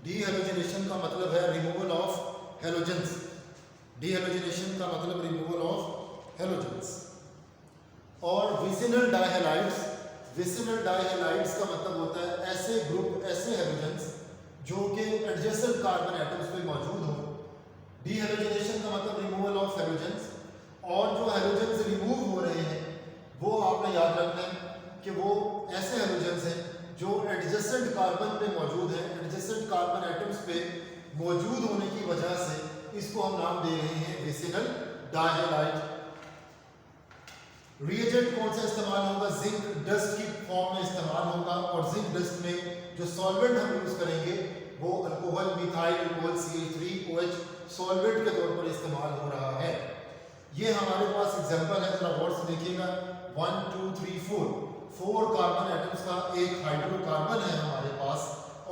डीहेलोजिनेशन का मतलब है रिमूवल ऑफ हेलोजेंस। डीहेलोजिनेशन का मतलब रिमूवल ऑफ हेलोजेंस। और विसिनल डायहेलाइड्स, विसिनल डायहेलाइड्स का मतलब होता है ऐसे ग्रुप, ऐसे हेलोजेंस जो कि एडजेसेंट कार्बन एटम्स पे मौजूद हो। डीहेलोजिनेशन का मतलब रिमूवल ऑफ हेलोजेंस। और जो हेलोजेंस रिमूव हो रहे हैं वो आपने याद रखना है कि वो ऐसे हेलोजेंस हैं जो एडजेसेंट कार्बन पे मौजूद है, एडजेसेंट कार्बन एटम्स पे मौजूद होने की वजह से इसको हम नाम दे रहे हैं विसिनल डायहेलाइड। रिएजेंट कौन सा इस्तेमाल होगा? जिंक डस्ट की फॉर्म में इस्तेमाल होगा। और जिंक डस्ट में जो सॉल्वेंट हम यूज करेंगे वो alcohol methyl alcohol CH3OH solvent के तौर पर इस्तेमाल हो रहा है। ये हमारे पास एग्जांपल है, जरा गौर से देखिएगा। 1 2 3 4 कार्बन एटम्स का एक हाइड्रोकार्बन है हमारे पास।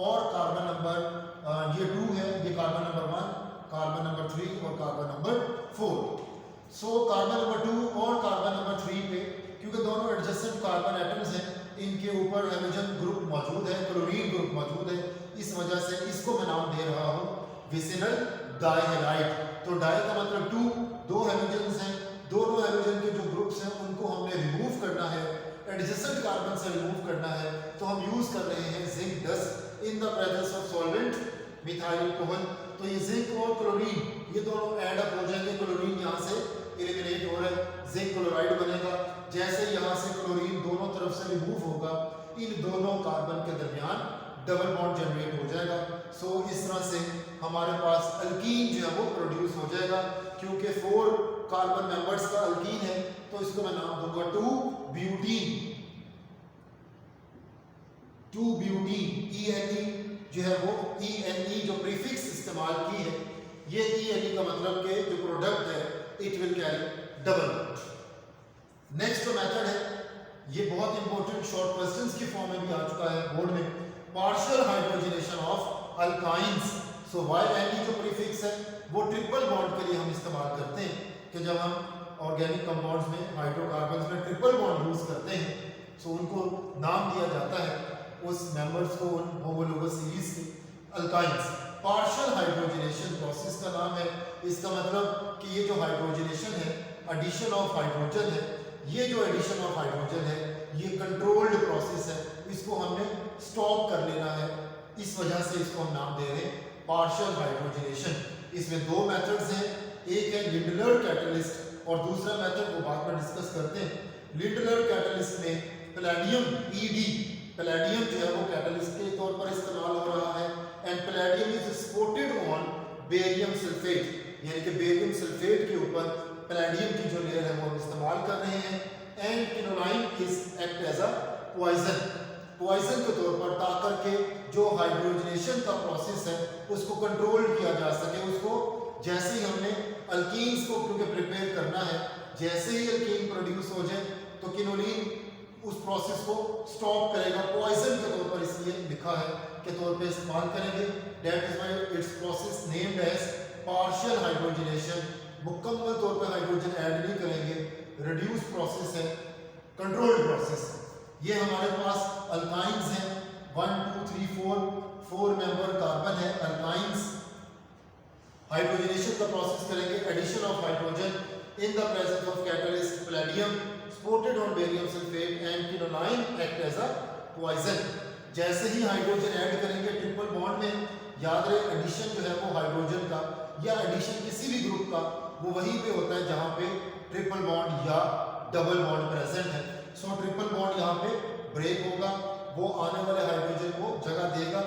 और कार्बन नंबर ये 2 है, ये कार्बन नंबर 1, कार्बन नंबर 3 और carbon number 4। So carbon number 2 और कार्बन नंबर 3 पे, क्योंकि दोनों एडजेसेंट कार्बन एटम्स हैं, इनके ऊपर हेलोजन ग्रुप मौजूद है, क्लोरीन ग्रुप मौजूद है, इस वजह से इसको मैं नाम दे रहा हूँ विसिनल डायहेलाइड। तो डाई का मतलब 2, दो हेलोजेंस हैं, दोनों हेलोजन के जो ग्रुप्स हैं उनको हमने रिमूव करना है, एडजेसेंट कार्बन से रिमूव करना है। तो हम यूज कर रहे हैं zinc dust in the presence of solvent methyl alcohol. तो ये जिंक और क्लोरीन ये दोनों ऐड अप हो जाएंगे, क्लोरीन यहाँ से एलिमिनेट हो रहा है, जिंक क्लोराइड बनेगा। जैसे यहाँ से क्लोरीन दोनों तरफ से रिमूव होगा, इन दोनों कार्बन के दरमियान डबल बॉन्ड जनरेट हो जाएगा। सो इस तरह से हमारे पास अल्कीन जो है वो प्रोड्यूस हो जाएगा। क्योंकि 4 कार्बन मेंबर्स का अल्कीन है तो इसको मैं नाम दूंगा 2-ब्यूटीन। 2-ब्यूटीन ENE जो है वो ENE जो प्रीफिक्स इस्तेमाल की है, ये ENE का मतलब कि जो प्रोडक्ट है it will carry double bond. Next जो मेथड है ये बहुत इंपॉर्टेंट, शॉर्ट क्वेश्चंस की फॉर्म में भी आ चुका है बोर्ड में। Partial hydrogenation of alkynes. So YNE जो प्रीफिक्स है वो ट्रिपल बॉन्ड के लिए हम इस्तेमाल करते हैं कि जब हम ऑर्गेनिक कंपाउंड्स में हाइड्रोकार्बन्स में ट्रिपल बॉन्ड यूज करते हैं तो उनको नाम दिया जाता है उस मेंबर्स को, उन होमोलोगस सीरीज के अल्काइंस। पार्शियल हाइड्रोजनेशन प्रोसेस का नाम है। इसका मतलब कि ये जो हाइड्रोजनेशन है, एडिशन ऑफ हाइड्रोजन है, ये जो एडिशन ऑफ हाइड्रोजन है ये कंट्रोल्ड प्रोसेस है, इसको हमने स्टॉप कर लेना है, इस वजह से इसको हम नाम दे रहे हैं पार्शियल हाइड्रोजनेशन। इसमें 2 मेथड्स हैं, एक है लिंडलर कैटलिस्ट और दूसरा मेथड वो बाद में डिस्कस करते हैं। लिंडलर कैटलिस्ट में पैलेडियम ED, पैलेडियम जो है वो कैटलिस्ट के तौर पर इस्तेमाल हो रहा है। And palladium is supported on barium sulphate, यानी कि बेरियम सल्फेट के ऊपर पैलेडियम की जो लेयर है वो हम इस्तेमाल कर रहे हैं। And quinoline is act as a poison, poison के तौर पर, ताकि के जो हाइड्रोजनेशन का प्रोसेस है उसको कंट्रोल किया जा सके। उसको जैसे ही हमने अल्कीन्स को क्योंकि प्रिपेयर करना है, जैसे ही अल्कीन प्रोड्यूस हो जाए तो किनोलिन उस प्रोसेस को स्टॉप करेगा, पॉइजन के तौर पर इसलिए लिखा है के तौर पे इस्तेमाल करेंगे। That is why it's process named as partial hydrogenation. मुकम्मल तौर पर हाइड्रोजन ऐड नहीं करेंगे, रिड्यूस प्रोसेस है, कंट्रोल्ड प्रोसेस। ये हमारे पास अल्काइंस हैं 1 2 3 4 मेंबर कार्बन है अल्काइंस। हाइड्रोजनेशन का प्रोसेस करेंगे, addition of hydrogen in the presence of catalyst palladium supported on barium sulphate and quinoline act as a poison. जैसे ही हाइड्रोजन ऐड करेंगे ट्रिपल बॉन्ड में, याद रहे एडिशन जो है वो हाइड्रोजन का या एडिशन किसी भी ग्रुप का वो वहीं पे होता है जहां पे ट्रिपल बॉन्ड या डबल बॉन्ड प्रेजेंट है। सो ट्रिपल बॉन्ड यहाँ पे ब्रेक होगा, वो आने वाले हाइड्रोजन को जगह देगा,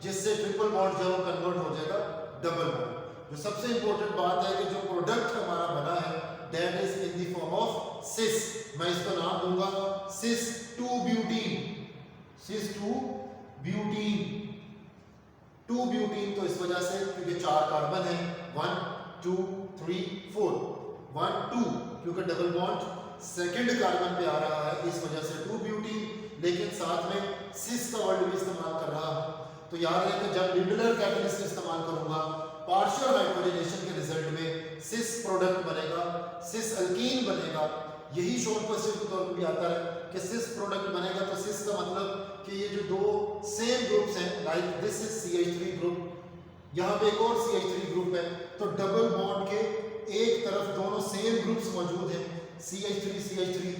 जिससे ट्रिपल बॉन्ड जो है कन्वर्ट हो जाएगा डबल बॉन्ड। जो सबसे इंपॉर्टेंट बात है कि जो प्रोडक्ट हमारा बना है that is in the form of cis. मैं इसका नाम दूंगा सिस 2-ब्यूटीन, सिस 2-ब्यूटीन। 2-ब्यूटीन तो इस वजह से क्योंकि 4 कार्बन है, 1 2 3 4, 1 2 क्योंकि डबल बॉन्ड सेकंड कार्बन पे आ रहा है, इस वजह से 2-ब्यूटीन, लेकिन साथ में सिस का वर्ड भी इस्तेमाल कर रहा हूं। तो याद रहे कि जब लिंडलर कैटलिस्ट इस्तेमाल करूंगा पार्शियल हाइड्रोजनेशन के रिजल्ट में सिस प्रोडक्ट बनेगा, सिस अल्कीन बनेगा। यही शॉर्ट क्वेश्चन के तौर पर भी आता है कि सिस प्रोडक्ट बनेगा, तो सिस का मतलब कि ये जो दो सेम ग्रुप्स हैं, like this is CH3 group, यहाँ पे एक और CH3 ग्रुप है, तो डबल बॉन्ड के एक तरफ दोनों सेम ग्रुप्स मौजूद हैं, CH3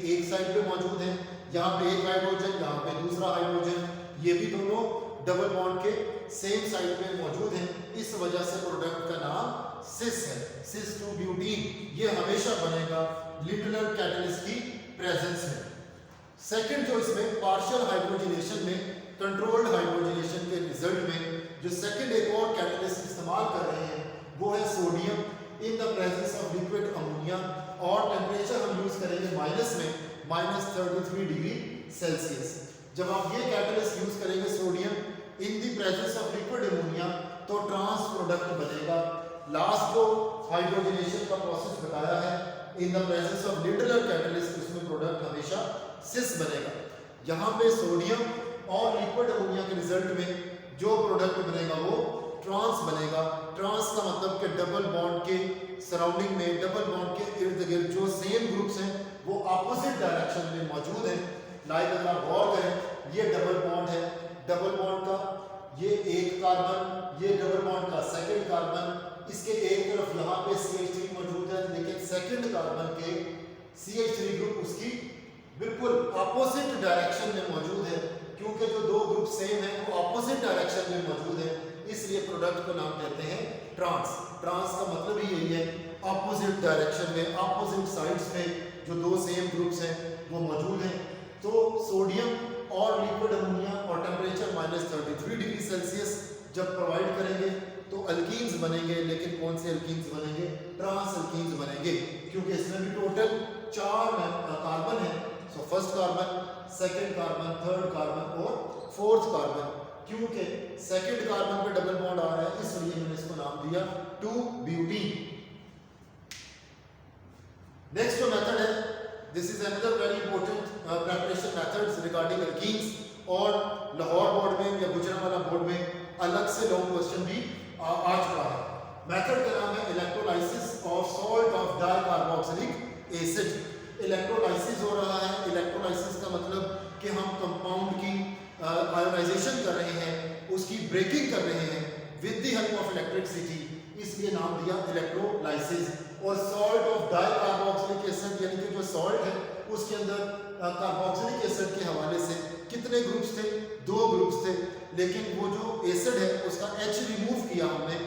एक साइड पे मौजूद है, यहाँ पे एक हाइड्रोजन, यहाँ पे दूसरा हाइड्रोजन, ये भी दोनों डबल बॉन्ड के सेम साइड पे मौजूद हैं। इस वजह से प्रोडक्ट का नाम सिस है, सिस 2 ब्यूटीन। ये हमेशा बनेगा लिटरल कैटलिस्ट की प्रेजेंस में। सेकंड जो इसमें पार्शियल हाइड्रोजनेशन में, कंट्रोल्ड हाइड्रोजनेशन के रिजल्ट में जो सेकंड एक और कैटलिस्ट इस्तेमाल कर रहे हैं वो है sodium in the presence of liquid ammonia, और टेम्परेचर हम यूज करेंगे माइनस में, -33 डिग्री सेल्सियस। जब आप ये कैटलिस्ट यूज करेंगे sodium in the presence of liquid ammonia तो ट्रांस प्रोडक्ट बनेगा। लास्ट जो हाइड्रोजनेशन का प्रोसेस बताया है इन the presence of literal catalyst, उसमें प्रोडक्ट हमेशा सिस बनेगा। यहाँ पे सोडियम और लिक्विड अमोनिया के रिजल्ट में जो प्रोडक्ट बनेगा वो ट्रांस बनेगा। ट्रांस का मतलब कि डबल बॉन्ड के सराउंडिंग में, डबल बॉन्ड के इर्द गिर्द जो सेम ग्रुप्स हैं वो अपोजिट डायरेक्शन में मौजूद हैं। लाइक अगर आप गौर करें, ये डबल बॉन्ड है, डबल बॉन्ड का ये एक कार्बन, ये डबल बॉन्ड का सेकंड कार्बन, इसके एक तरफ यहाँ पे CH3 मौजूद है, लेकिन सेकंड कार्बन के CH3 ग्रुप उसकी बिल्कुल अपोजिट डायरेक्शन में मौजूद है। क्योंकि जो दो ग्रुप सेम है वो अपोजिट डायरेक्शन में मौजूद है, इसलिए प्रोडक्ट को नाम कहते हैं ट्रांस। ट्रांस का मतलब ही यही है, अपोजिट डायरेक्शन में, अपोजिट साइड्स में जो दो सेम ग्रुप्स हैं वो मौजूद हैं। तो सोडियम और लिक्विड अमोनिया और टेम्परेचर -33 डिग्री सेल्सियस जब प्रोवाइड करेंगे तो अल्कीन्स बनेंगे, लेकिन कौन से अल्कीन्स बनेंगे? ट्रांस अल्कीन्स बनेंगे, क्योंकि इसमें भी टोटल 4 कार्बन है। So first carbon, second carbon, third carbon और फोर्थ कार्बन। क्योंकि सेकंड कार्बन पे डबल बॉन्ड आ रहा है इसलिए मैंने इसको नाम दिया 2 ब्यूटीन। नेक्स्ट जो मेथड है, this is another very important preparation methods regarding alkenes, और लाहौर बोर्ड में या गुजरांवाला बोर्ड में अलग से लॉन्ग क्वेश्चन भी आ चुका है। मेथड का नाम है electrolysis of salt of dicarboxylic acid. Electrolysis हो रहा है। इलेक्ट्रोलाइसिस का मतलब कि हम कंपाउंड की आयोनाइजेशन कर रहे हैं, उसकी ब्रेकिंग कर रहे हैं with the help of electricity, इसलिए नाम दिया इलेक्ट्रोलाइसिस। और सॉल्ट ऑफ डाइकार्बोक्सिलिक एसिड यानी कि जो सॉल्ट है उसके अंदर कार्बोक्सिलिक एसिड के हवाले से कितने ग्रुप्स थे? 2 ग्रुप्स थे, लेकिन वो जो एसिड है उसका H रिमूव किया हमने।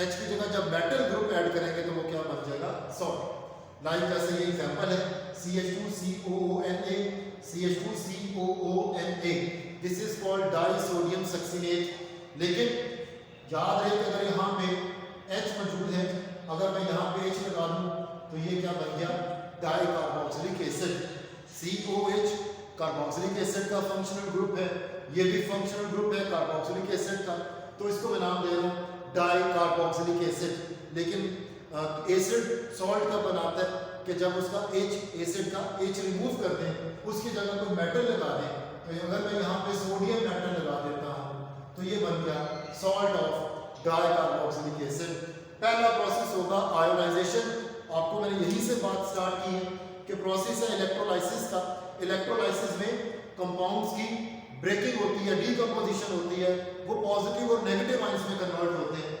H की जगह जब मेटल ग्रुप ऐड करेंगे तो वो क्या बन जाएगा? सॉल्ट। लाइक जैसे ये एग्जांपल है CH2COONA, CH2COONA, this is called disodium succinate. लेकिन याद रहे कि अगर यहाँ पे H मौजूद है, अगर मैं यहाँ पे H लगा दूं तो ये क्या बन गया? Dicarboxylic acid. COH carboxylic acid का फंक्शनल ग्रुप है, ये भी फंक्शनल ग्रुप है कार्बोक्सिलिक एसिड का, तो इसको मैं नाम दे रहा हूँ डाइकार्बोक्सिलिक एसिड। लेकिन एसिड सॉल्ट का बनाता है कि जब उसका H, एसिड का H रिमूव कर दें, उसकी जगह कोई मेटल लगा दें। तो अगर मैं यहाँ पे सोडियम मेटल लगा देता हूँ तो ये बन गया सॉल्ट ऑफ डाइकार्बोक्सिलिक एसिड। पहला प्रोसेस होगा आयोनाइजेशन। आपको मैंने यहीं से बात स्टार्ट की है कि प्रोसेस है इलेक्ट्रोलाइसिस का। इलेक्ट्रोलाइसिस में कंपाउंड्स की ब्रेकिंग होती है, डीकंपोजिशन होती है, वो पॉजिटिव और नेगेटिव आयंस में कन्वर्ट होते हैं।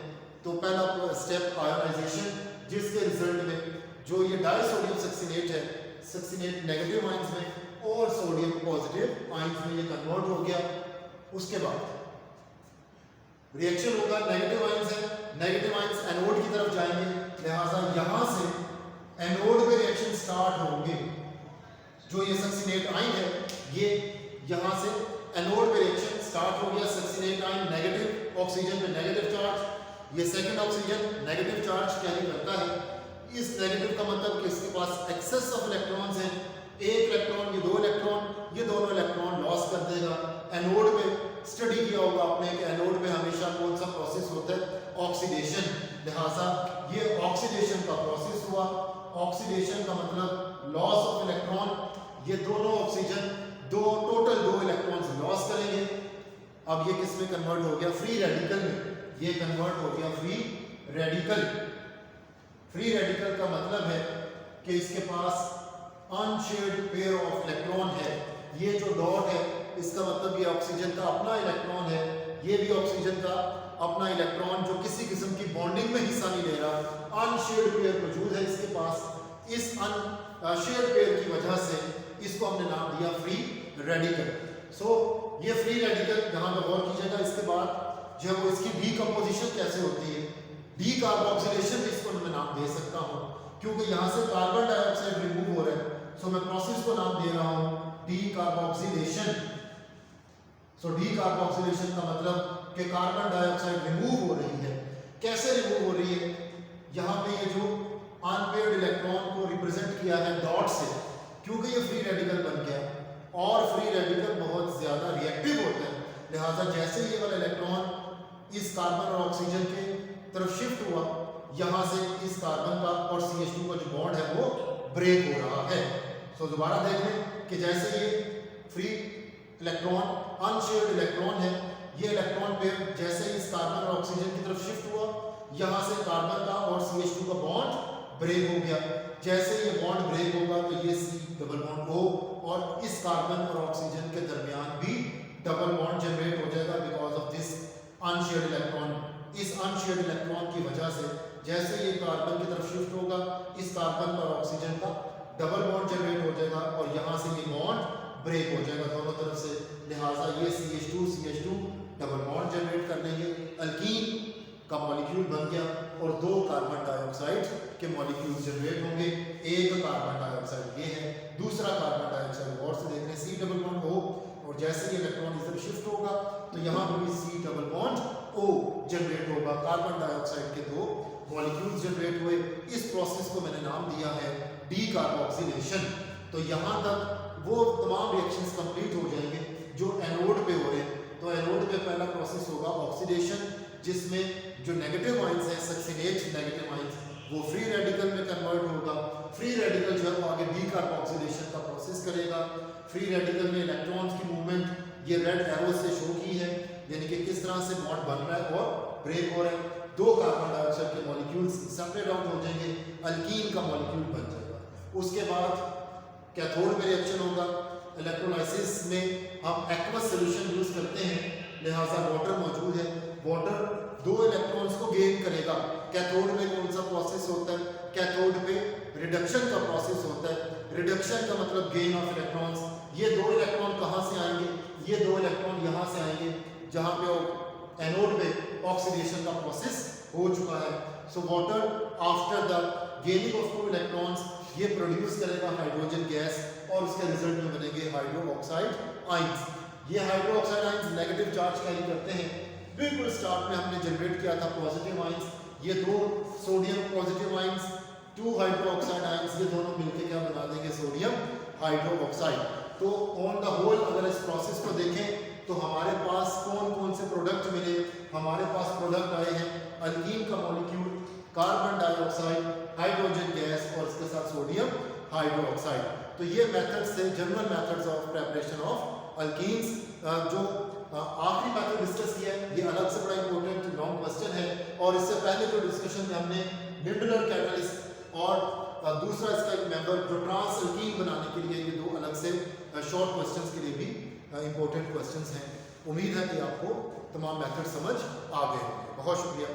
तो पहला स्टेप आयोनाइजेशन, जिसके रिजल्ट में जो ये डाइसोडियम सक्सीनेट है, सक्सीनेट नेगेटिव आयंस में और सोडियम पॉजिटिव आयंस में ये कन्वर्ट हो गया। उसके बाद रिएक्शन होगा, नेगेटिव आयंस है, नेगेटिव आयंस एनोड की तरफ जाएंगे, लिहाजा यहां से एनोड में रिएक्शन स्टार्ट होंगे। जो ये सक्सीनेट आयन है ये यहां से एनोड में रिएक्शन स्टार्ट हो गया। सक्सीनेट आयन नेगेटिव ऑक्सीजन में नेगेटिव चार्ज, ये second oxygen negative charge carry करता है। इस नेगेटिव का मतलब कि इसके पास एक्सेस ऑफ इलेक्ट्रॉन्स हैं, एक इलेक्ट्रॉन, ये 2 इलेक्ट्रॉन, ये दोनों इलेक्ट्रॉन लॉस कर देगा। एनोड में स्टडी किया होगा आपने कि एनोड में हमेशा कौन सा प्रोसेस होता है? ऑक्सीडेशन। लिहाजा ये ऑक्सीडेशन का प्रोसेस हुआ। ऑक्सीडेशन का मतलब लॉस ऑफ इलेक्ट्रॉन, ये दोनों ऑक्सीजन टोटल 2 इलेक्ट्रॉन्स लॉस करेंगे। अब ये किस में कन्वर्ट हो गया? फ्री रेडिकल में। ये कन्वर्ट हो गया फ्री रेडिकल। फ्री रेडिकल का मतलब है कि इसके पास अनशेयर्ड पेयर ऑफ इलेक्ट्रॉन है। ये जो डॉट है इसका मतलब ये ऑक्सीजन का अपना इलेक्ट्रॉन है, ये भी ऑक्सीजन का अपना इलेक्ट्रॉन जो किसी किस्म की बॉन्डिंग में हिस्सा नहीं ले रहा, अनशेयर्ड पेयर मौजूद है इसके पास। इस अनशेयर्ड पेयर की वजह से इसको हमने नाम दिया फ्री रेडिकल। सो ये फ्री रेडिकल यहाँ पर गौर कीजिएगा। इसके बाद जो है वो इसकी डीकम्पोजिशन कैसे होती है, डी कार्बोक्सिलेशन इसको मैं नाम दे सकता हूँ, क्योंकि यहाँ से कार्बन डाइऑक्साइड रिमूव हो रहा है। सो मैं प्रोसेस को नाम दे रहा हूँ डी कार्बोक्सिलेशन। सो डी कार्बोक्सिलेशन का मतलब कि कार्बन डाइऑक्साइड रिमूव हो रही है। कैसे रिमूव हो रही है, यहाँ पे ये जो अनपेयर्ड इलेक्ट्रॉन को रिप्रेजेंट किया है डॉट से, क्योंकि ये फ्री रेडिकल बन गया और फ्री रेडिकल बहुत ज्यादा रिएक्टिव होता है, लिहाजा जैसे ये वाला इलेक्ट्रॉन इस कार्बन और ऑक्सीजन के तरफ शिफ्ट हुआ, यहाँ से इस कार्बन का और CH2 का जो बॉन्ड है वो ब्रेक हो रहा है। सो दोबारा देख लें कि जैसे ये फ्री इलेक्ट्रॉन अनशेयर्ड इलेक्ट्रॉन है, ये इलेक्ट्रॉन पेयर जैसे इस कार्बन और ऑक्सीजन की तरफ शिफ्ट हुआ, यहाँ से कार्बन का और CH2 का बॉन्ड ब्रेक हो गया। जैसे ये बॉन्ड ब्रेक होगा तो ये C डबल बॉन्ड O और इस कार्बन और ऑक्सीजन के दरमियान भी डबल बॉन्ड जनरेट हो जाएगा because of this unshared electron. इस अनशेयर्ड इलेक्ट्रॉन की वजह से जैसे ये कार्बन की तरफ शिफ्ट होगा, इस कार्बन और ऑक्सीजन का डबल बॉन्ड जनरेट हो जाएगा और यहाँ से ये बॉन्ड ब्रेक हो जाएगा दोनों तरफ से, लिहाजा ये CH2 डबल बॉन्ड जनरेट कर लेंगे, अल्कीन का मॉलिक्यूल बन गया और दो कार्बन डाइऑक्साइड के मॉलिक्यूल जनरेट होंगे। एक कार्बन डाइऑक्साइड ये है, दूसरा कार्बन डाइऑक्साइड और से देख रहे हैं C डबल बॉन्ड O, और जैसे ये इलेक्ट्रॉन इधर शिफ्ट होगा तो यहाँ पर भी C double bond O generate होगा। कार्बन डाइऑक्साइड के दो मॉलिक्यूल्स जनरेट हुए। इस प्रोसेस को मैंने नाम दिया है डी कार्बोक्सिलेशन। तो यहाँ तक वो तमाम रिएक्शंस कंप्लीट हो जाएंगे जो एनोड पे हो रहे हैं। तो एनोड पे पहला प्रोसेस होगा ऑक्सीडेशन, जिसमें जो नेगेटिव आयंस है सक्सिनेट नेगेटिव आयंस वो फ्री रेडिकल में कन्वर्ट होगा। फ्री रेडिकल जो है वो आगे डी कार्बोक्सिलेशन का प्रोसेस करेगा। फ्री रेडिकल में इलेक्ट्रॉन्स की मूवमेंट ये रेड एरो से शो की है, यानी कि किस तरह से बॉन्ड बन रहा है और ब्रेक हो रहा है। दो कार्बन डाइऑक्साइड के मॉलिक्यूल्स सेपरेट आउट हो जाएंगे, अल्कीन का मॉलिक्यूल बन जाएगा। उसके बाद कैथोड में रिएक्शन होगा। इलेक्ट्रोलाइसिस में हम एक्वस सॉल्यूशन यूज करते हैं, लिहाजा वाटर मौजूद है। वाटर दो इलेक्ट्रॉन्स को गेन करेगा। कैथोड में कौन सा प्रोसेस होता है, कैथोड पे रिडक्शन का प्रोसेस होता है। रिडक्शन का मतलब गेन ऑफ इलेक्ट्रॉन्स। ये दो इलेक्ट्रॉन कहाँ से आएंगे, ये दो इलेक्ट्रॉन यहाँ से आएंगे जहाँ पे एनोड पे ऑक्सीडेशन का प्रोसेस हो चुका है। So water after the gaining of two electrons ये प्रोड्यूस करेगा हाइड्रोजन गैस और उसके रिजल्ट में बनेंगे हाइड्रोक्साइड आयंस। ये hydroxide ions negative charge carry करते हैं। बिल्कुल स्टार्ट में हमने जनरेट किया था पॉजिटिव आयंस, ये दो sodium positive ions, two hydroxide ions, ये दोनों मिलकर क्या बना देंगे, सोडियम हाइड्रोक्साइड। तो ऑन द होल अगर इस प्रोसेस को देखें तो हमारे पास कौन कौन से प्रोडक्ट मिले, हमारे पास प्रोडक्ट आए हैं अल्कीन का molecule, carbon dioxide, hydrogen gas और इसके साथ सोडियम हाइड्रोक्साइड। तो ये मेथड्स थे general methods of preparation of alkenes. जो आखिरी मेथड डिस्कस किया है ये अलग से बड़ा इंपॉर्टेंट लॉन्ग क्वेश्चन है, और इससे पहले जो डिस्कशन में हमने लिंडलर कैटलिस्ट और दूसरा इसका एक मेंबर जो ट्रांस अल्कीन बनाने के लिए, ये दो अलग से शॉर्ट क्वेश्चंस के लिए भी इंपॉर्टेंट क्वेश्चंस हैं। उम्मीद है कि आपको तमाम मेथड समझ आ गए होंगे। बहुत शुक्रिया।